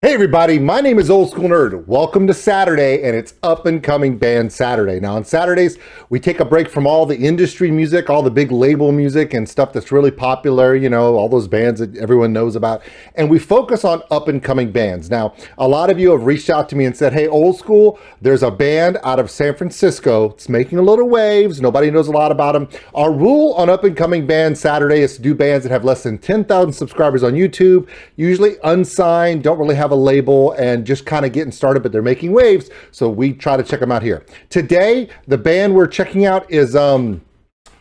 Hey everybody, my name is Old School Nerd. Welcome to Saturday, and it's Up and Coming Band Saturday. Now on Saturdays, we take a break from all the industry music, all the big label music and stuff that's really popular, you know, all those bands that everyone knows about, and we focus on up and coming bands. Now, a lot of you have reached out to me and said, hey, Old School, there's a band out of San Francisco. It's making a little waves. Nobody knows a lot about them. Our rule on Up and Coming Band Saturday is to do bands that have less than 10,000 subscribers on YouTube, usually unsigned, don't really have a label, and just kind of getting started, but they're making waves, so we try to check them out here. Today, the band we're checking out is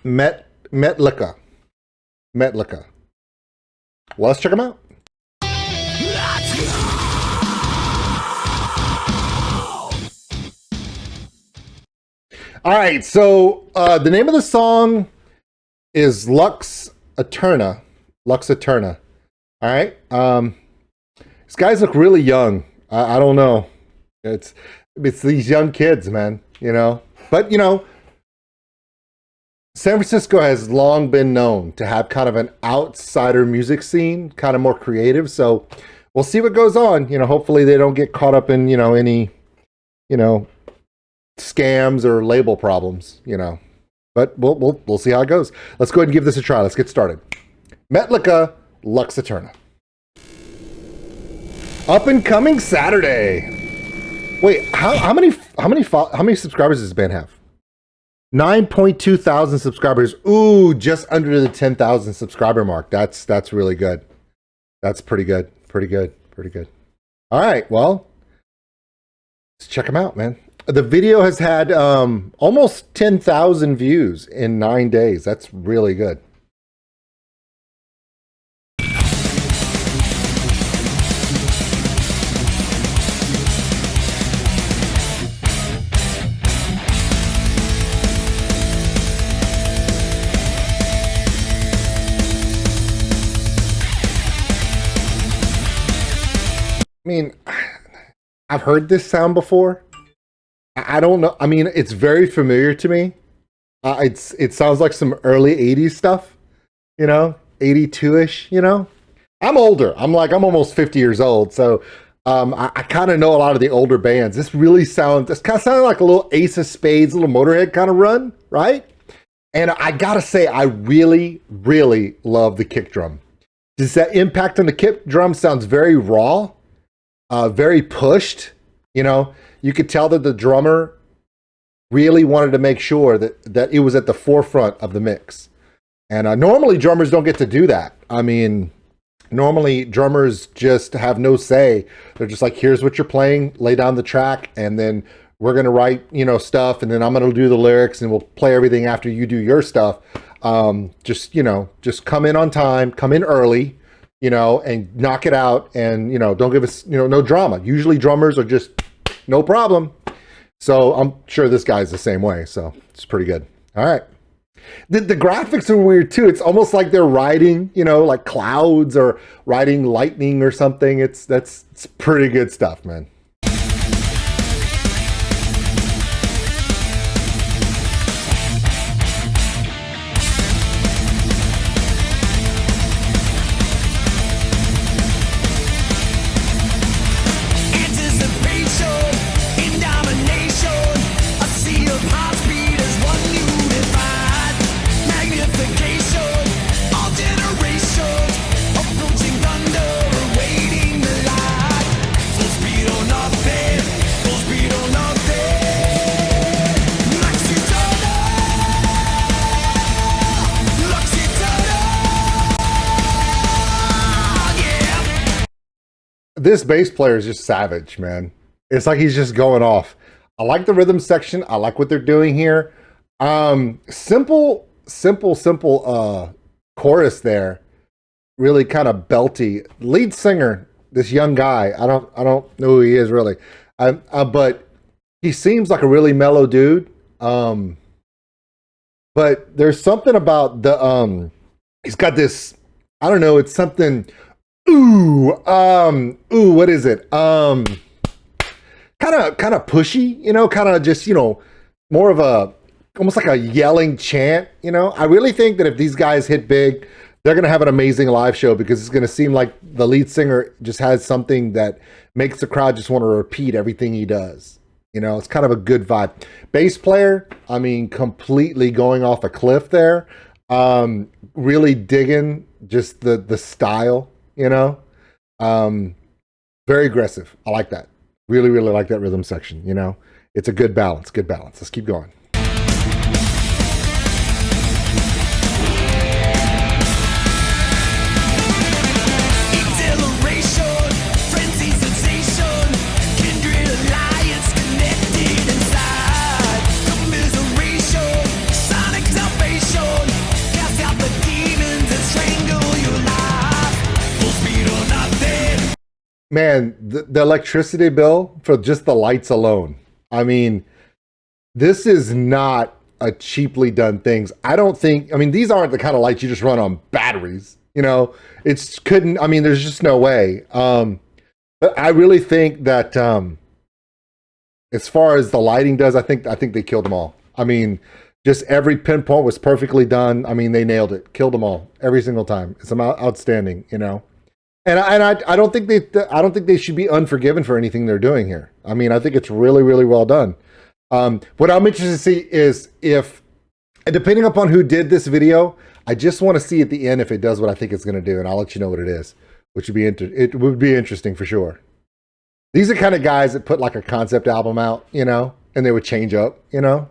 Metallica. Well, let's check them out. All right, so the name of the song is Lux Æterna. Lux Æterna. All right. These guys look really young. I don't know. It's these young kids, man, you know. But, you know, San Francisco has long been known to have kind of an outsider music scene, kind of more creative. So we'll see what goes on. You know, hopefully they don't get caught up in, you know, any, you know, scams or label problems, you know. But we'll see how it goes. Let's go ahead and give this a try. Let's get started. Metallica, Lux Æterna. Up and Coming Saturday. Wait, how many subscribers does this band have? 9.2 thousand subscribers. Ooh, just under the 10,000 subscriber mark. That's really good. That's pretty good. Pretty good. All right, well, let's check them out, man. The video has had almost 10,000 views in 9 days. That's really good. I mean, I've heard this sound before. I don't know. I mean, it's very familiar to me. It sounds like some early 80s stuff, you know, 82-ish, you know. I'm older. I'm almost 50 years old. So I kind of know a lot of the older bands. This kind of sounds like a little Ace of Spades, little Motorhead kind of run, right? And I got to say, I really, really love the kick drum. Does that impact on the kick drum sounds very raw? Very pushed, you know. You could tell that the drummer really wanted to make sure that it was at the forefront of the mix. And normally drummers don't get to do that. I mean, normally drummers just have no say. They're just like, here's what you're playing, lay down the track, and then we're going to write, you know, stuff, and then I'm going to do the lyrics, and we'll play everything after you do your stuff. Just, you know, just come in on time, come in early, you know, and knock it out, and, you know, don't give us, you know, no drama. Usually drummers are just no problem. So I'm sure this guy's the same way. So it's pretty good. All right. The graphics are weird too. It's almost like they're riding, you know, like clouds or riding lightning or something. It's pretty good stuff, man. This bass player is just savage, man. It's like he's just going off. I like the rhythm section. I like what they're doing here. Simple chorus there. Really kind of belty. Lead singer, this young guy. I don't know who he is really. But he seems like a really mellow dude. But there's something about the he's got this, I don't know, it's something. What is it? Kind of pushy, you know, kind of just, you know, more of a, almost like a yelling chant, you know. I really think that if these guys hit big, they're going to have an amazing live show because it's going to seem like the lead singer just has something that makes the crowd just want to repeat everything he does. You know, it's kind of a good vibe. Bass player, I mean, completely going off a cliff there. Really digging just the style, you know. Very aggressive. I like that. Really, really like that rhythm section, you know. It's a good balance, good balance. Let's keep going. Man, the electricity bill for just the lights alone. I mean, this is not a cheaply done things. I don't think, I mean, these aren't the kind of lights you just run on batteries, you know, I mean, there's just no way. But I really think that, as far as the lighting does, I think they killed them all. I mean, just every pinpoint was perfectly done. I mean, they nailed it, killed them all every single time. It's outstanding, you know. And I don't think they should be unforgiven for anything they're doing here. I mean, I think it's really, really well done. What I'm interested to see is if, depending upon who did this video, I just want to see at the end if it does what I think it's going to do, and I'll let you know what it is, which would be it would be interesting for sure. These are kind of guys that put like a concept album out, you know, and they would change up, you know.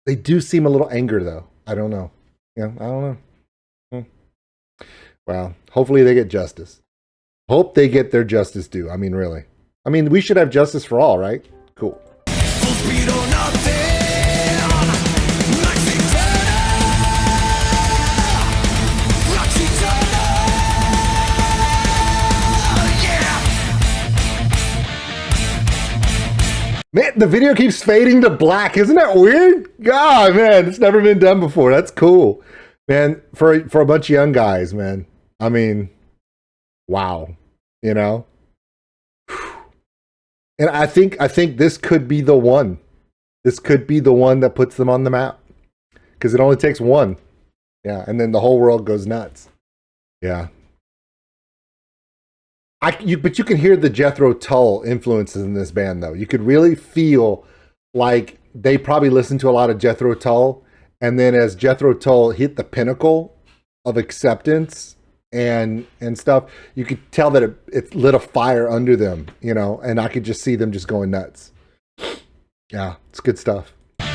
They do seem a little angry though. I don't know. Yeah, I don't know. Well, hopefully they get justice. Hope they get their justice due. I mean, really. I mean, we should have justice for all, right? Cool. Man, the video keeps fading to black. Isn't that weird? God, man, it's never been done before. That's cool. Man, for a bunch of young guys, man. I mean, wow, you know? And I think this could be the one. This could be the one that puts them on the map. Because it only takes one. Yeah, and then the whole world goes nuts. Yeah. But you can hear the Jethro Tull influences in this band, though. You could really feel like they probably listened to a lot of Jethro Tull. And then as Jethro Tull hit the pinnacle of acceptance and stuff, you could tell that it lit a fire under them, you know, and I could just see them just going nuts. Yeah, it's good stuff. Lux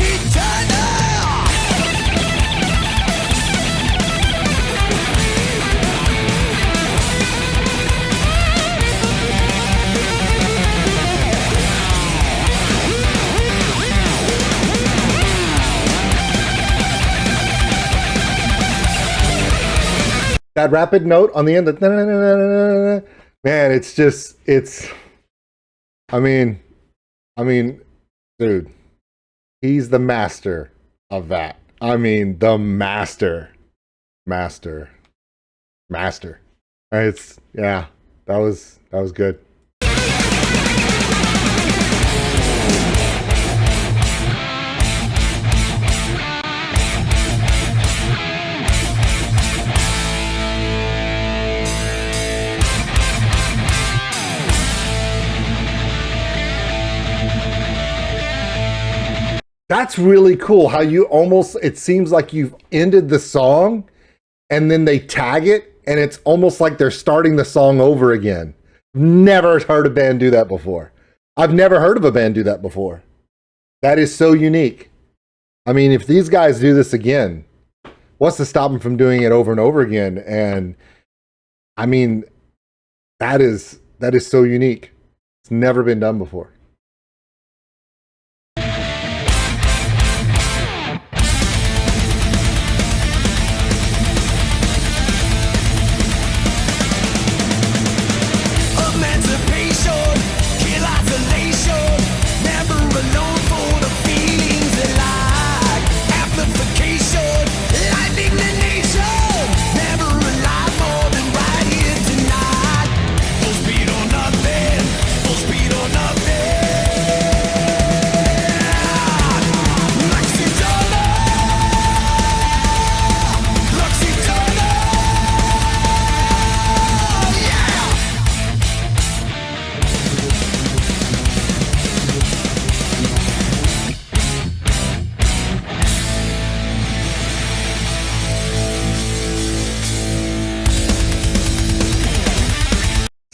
Æterna! That rapid note on the end, man, I mean, dude, he's the master of that. I mean, the master. It's, yeah, that was good. That's really cool how you almost, it seems like you've ended the song and then they tag it and it's almost like they're starting the song over again. Never heard a band do that before. I've never heard of a band do that before. That is so unique. I mean, if these guys do this again, what's to stop them from doing it over and over again? And I mean, that is so unique. It's never been done before. Full speed or nothing.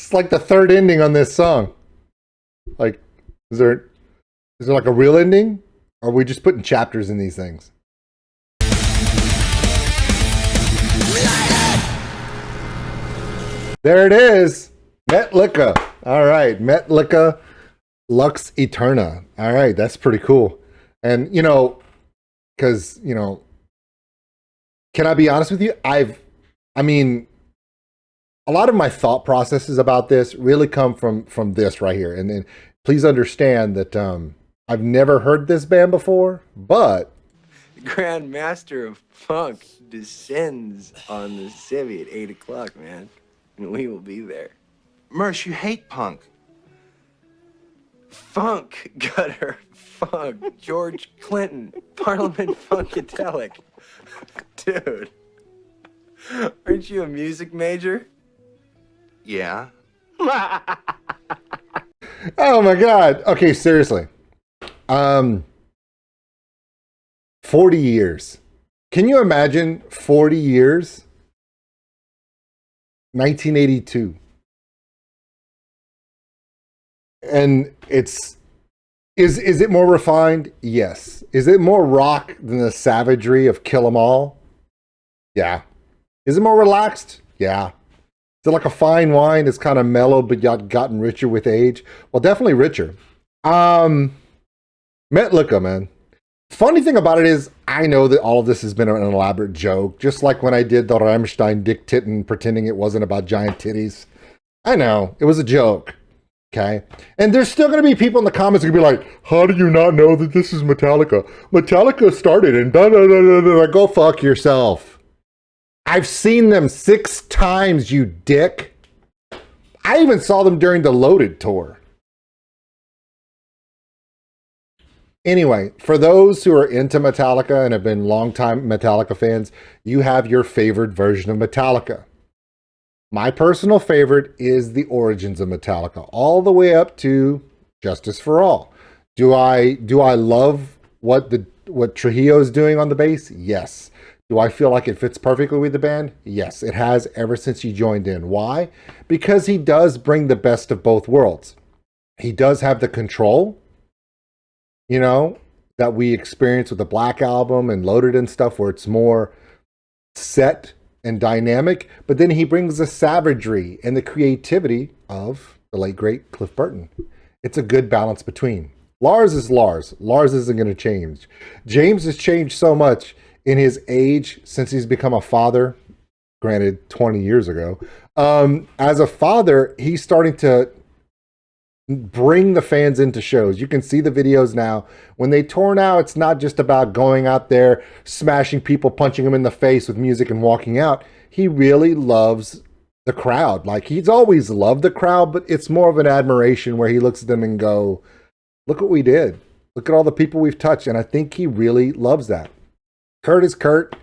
It's like the third ending on this song. Like, is there like a real ending? Or are we just putting chapters in these things? There it is. Metallica. All right. Metallica, Lux Æterna. All right. That's pretty cool. And, because, can I be honest with you? I mean, a lot of my thought processes about this really come from this right here. And then please understand that I've never heard this band before, but the Grand Master of Funk descends on the civvy at 8 o'clock, man. And we will be there. Mersh, you hate punk. Funk, gutter, funk, George Clinton, Parliament Funkadelic. Dude, aren't you a music major? Yeah. oh my God. Okay, seriously. 40 years. Can you imagine 40 years? 1982. And is it more refined? Yes. Is it more rock than the savagery of Kill 'Em All? Yeah. Is it more relaxed? Yeah. Is it like a fine wine that's kind of mellow but gotten richer with age? Well, definitely richer. Metallica, man. Funny thing about it is, I know that all of this has been an elaborate joke, just like when I did the Rammstein dick tittin' pretending it wasn't about giant titties. I know, it was a joke. Okay? And there's still going to be people in the comments who will be like, how do you not know that this is Metallica? Metallica started and da-da-da-da-da. Go fuck yourself. I've seen them 6 times, you dick. I even saw them during the Loaded tour. Anyway, for those who are into Metallica and have been longtime Metallica fans, you have your favorite version of Metallica. My personal favorite is the origins of Metallica, all the way up to Justice for All. Do I love what Trujillo's doing on the bass? Yes. Do I feel like it fits perfectly with the band? Yes, it has ever since he joined in. Why? Because he does bring the best of both worlds. He does have the control, that we experience with the Black Album and Loaded and stuff, where it's more set and dynamic, but then he brings the savagery and the creativity of the late great Cliff Burton. It's a good balance between. Lars is Lars. Lars isn't going to change. James has changed so much in his age since he's become a father, granted 20 years ago. As a father, he's starting to bring the fans into shows. You can see the videos now. When they tour now, it's not just about going out there, smashing people, punching them in the face with music and walking out. He really loves the crowd. Like, he's always loved the crowd, but it's more of an admiration where he looks at them and go, look what we did. Look at all the people we've touched. And I think he really loves that. Kurt is Kurt.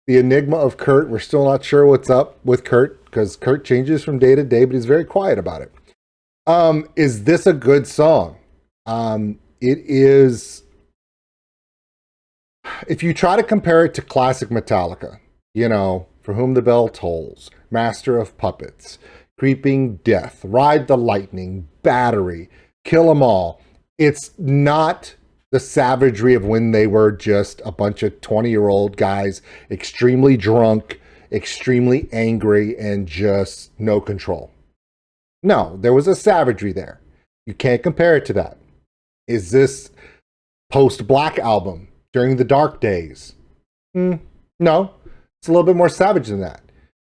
The enigma of Kurt. We're still not sure what's up with Kurt, because Kurt changes from day to day, but he's very quiet about it. Is this a good song? It is. If you try to compare it to classic Metallica, For Whom the Bell Tolls, Master of Puppets, Creeping Death, Ride the Lightning, Battery, Kill 'Em All, it's not the savagery of when they were just a bunch of 20-year-old guys, extremely drunk, extremely angry, and just no control. No, there was a savagery there. You can't compare it to that. Is this post-Black Album during the dark days? No, it's a little bit more savage than that.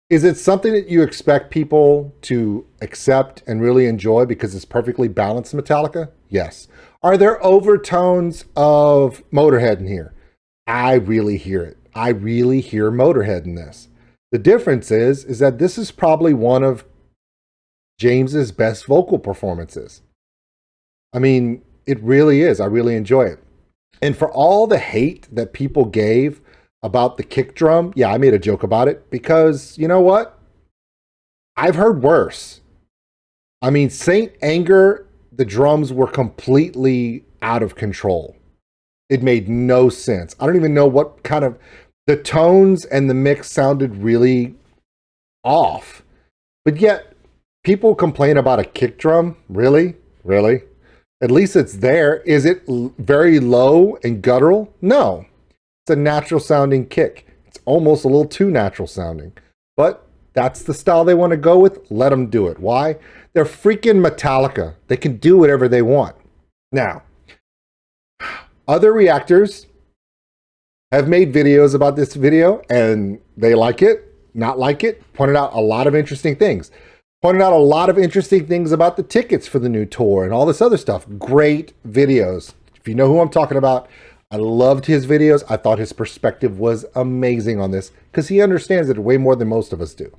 Is it something that you expect people to accept and really enjoy because it's perfectly balanced Metallica? Yes. Are there overtones of Motorhead in here? I really hear it. I really hear Motorhead in this. The difference is that this is probably one of James's best vocal performances. I mean, it really is. I really enjoy it. And for all the hate that people gave about the kick drum, yeah, I made a joke about it because, you know what? I've heard worse. I mean, Saint Anger, the drums were completely out of control. It made no sense. I don't even know what kind of... The tones and the mix sounded really off. But yet, People complain about a kick drum. Really? Really? At least it's there. Is it very low and guttural? No. It's a natural sounding kick. It's almost a little too natural sounding. But that's the style they want to go with. Let them do it. Why? They're freaking Metallica. They can do whatever they want. Now, other reactors have made videos about this video and they like it, not like it, pointed out a lot of interesting things. Pointed out a lot of interesting things about the tickets for the new tour and all this other stuff. Great videos. If you know who I'm talking about, I loved his videos. I thought his perspective was amazing on this because he understands it way more than most of us do.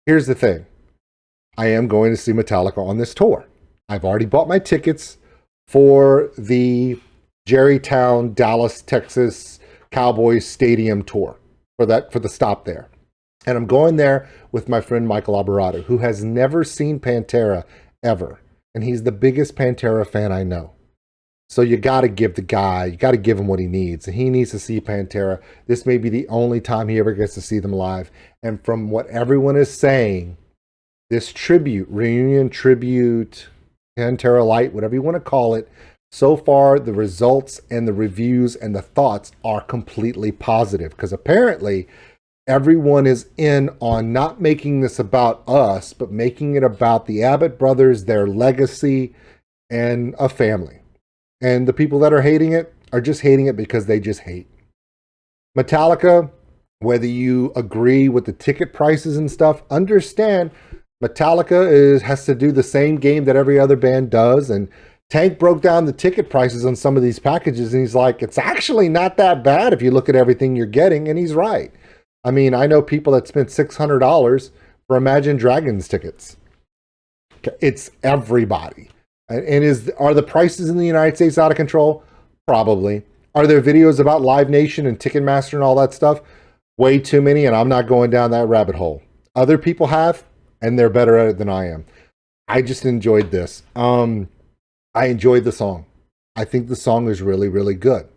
Here's the thing. I am going to see Metallica on this tour. I've already bought my tickets for the Jerrytown, Dallas, Texas Cowboys Stadium tour for the stop there. And I'm going there with my friend Michael Alvarado, who has never seen Pantera ever. And he's the biggest Pantera fan I know. So you got to give him what he needs. And he needs to see Pantera. This may be the only time he ever gets to see them live. And from what everyone is saying, this reunion tribute, Pantera Light, whatever you want to call it, so far the results and the reviews and the thoughts are completely positive. Because apparently everyone is in on not making this about us, but making it about the Abbott brothers, their legacy, and a family. And the people that are hating it are just hating it because they just hate. Metallica, whether you agree with the ticket prices and stuff, understand Metallica has to do the same game that every other band does. And Tank broke down the ticket prices on some of these packages, and he's like, it's actually not that bad if you look at everything you're getting, and he's right. I mean, I know people that spent $600 for Imagine Dragons tickets. It's everybody. And are the prices in the United States out of control? Probably. Are there videos about Live Nation and Ticketmaster and all that stuff? Way too many, and I'm not going down that rabbit hole. Other people have, and they're better at it than I am. I just enjoyed this. I enjoyed the song. I think the song is really, really good.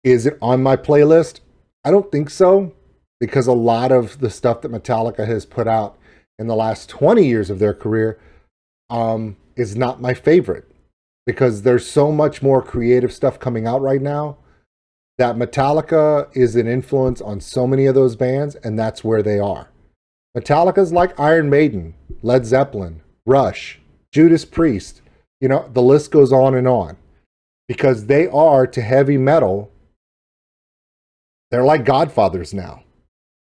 Is it on my playlist? I don't think so, because a lot of the stuff that Metallica has put out in the last 20 years of their career is not my favorite, because there's so much more creative stuff coming out right now that Metallica is an influence on so many of those bands, and that's where they are. Metallica's like Iron Maiden, Led Zeppelin, Rush, Judas Priest. You know, the list goes on, because they are, to heavy metal, they're like godfathers now.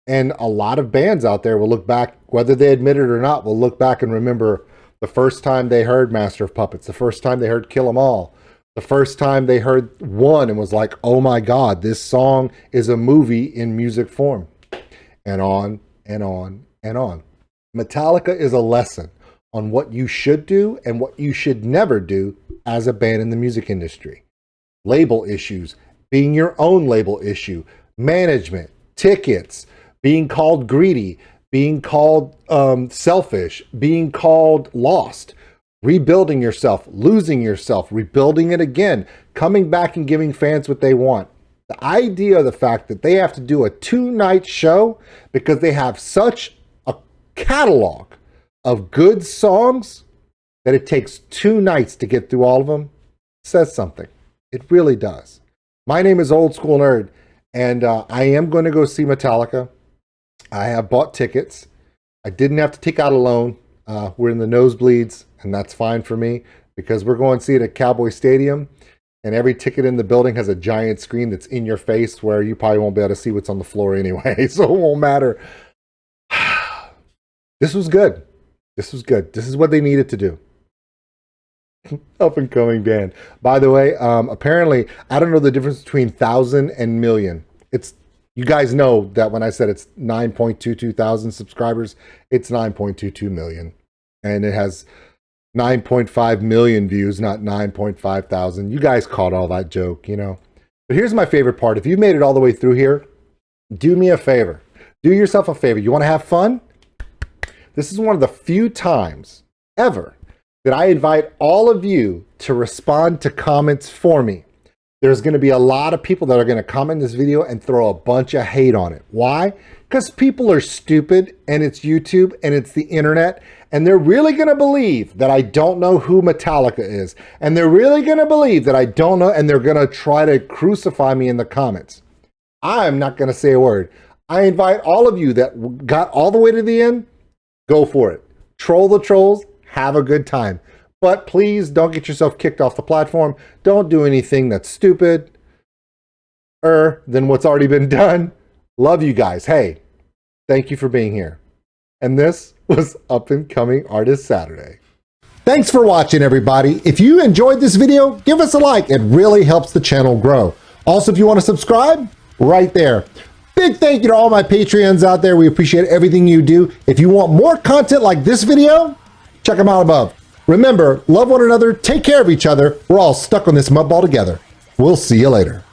And a lot of bands out there will look back, whether they admit it or not, will look back and remember the first time they heard Master of Puppets, the first time they heard Kill 'Em All, the first time they heard One and was like, oh my God, this song is a movie in music form. And on and on and on. Metallica is a lesson on what you should do and what you should never do as a band in the music industry. Label issues, being your own label issue, management, tickets, being called greedy, being called selfish, being called lost, rebuilding yourself, losing yourself, rebuilding it again, coming back and giving fans what they want. The idea of the fact that they have to do a 2-night show because they have such a catalog of good songs that it takes 2 nights to get through all of them says something. It really does. My name is Old School Nerd, and I am going to go see Metallica. I have bought tickets. I didn't have to take out a loan. We're in the nosebleeds, and that's fine for me because we're going to see it at Cowboy Stadium, and every ticket in the building has a giant screen that's in your face where you probably won't be able to see what's on the floor anyway, so it won't matter. This was good. This was good. This is what they needed to do. Up and coming band. By the way, apparently, I don't know the difference between 1,000 and million. You guys know that when I said it's 9.22 thousand subscribers, it's 9.22 million. And it has 9.5 million views, not 9.5 thousand. You guys caught all that joke, you know. But here's my favorite part. If you've made it all the way through here, do me a favor. Do yourself a favor. You want to have fun? This is one of the few times ever that I invite all of you to respond to comments for me. there's going to be a lot of people that are going to comment this video and throw a bunch of hate on it. Why? Because people are stupid, and it's YouTube and it's the internet, and they're really going to believe that I don't know who Metallica is, and they're really going to believe that I don't know, and they're going to try to crucify me in the comments. I'm not going to say a word. I invite all of you that got all the way to the end, go for it. Troll the trolls, have a good time. But please don't get yourself kicked off the platform. Don't do anything that's stupid than what's already been done. Love you guys. Hey, thank you for being here. And this was Up and Coming Artist Saturday. Thanks for watching, everybody. If you enjoyed this video, give us a like. It really helps the channel grow. Also, if you want to subscribe, right there. Big thank you to all my Patreons out there. We appreciate everything you do. If you want more content like this video, check them out above. Remember, love one another, take care of each other. We're all stuck on this mud ball together. We'll see you later.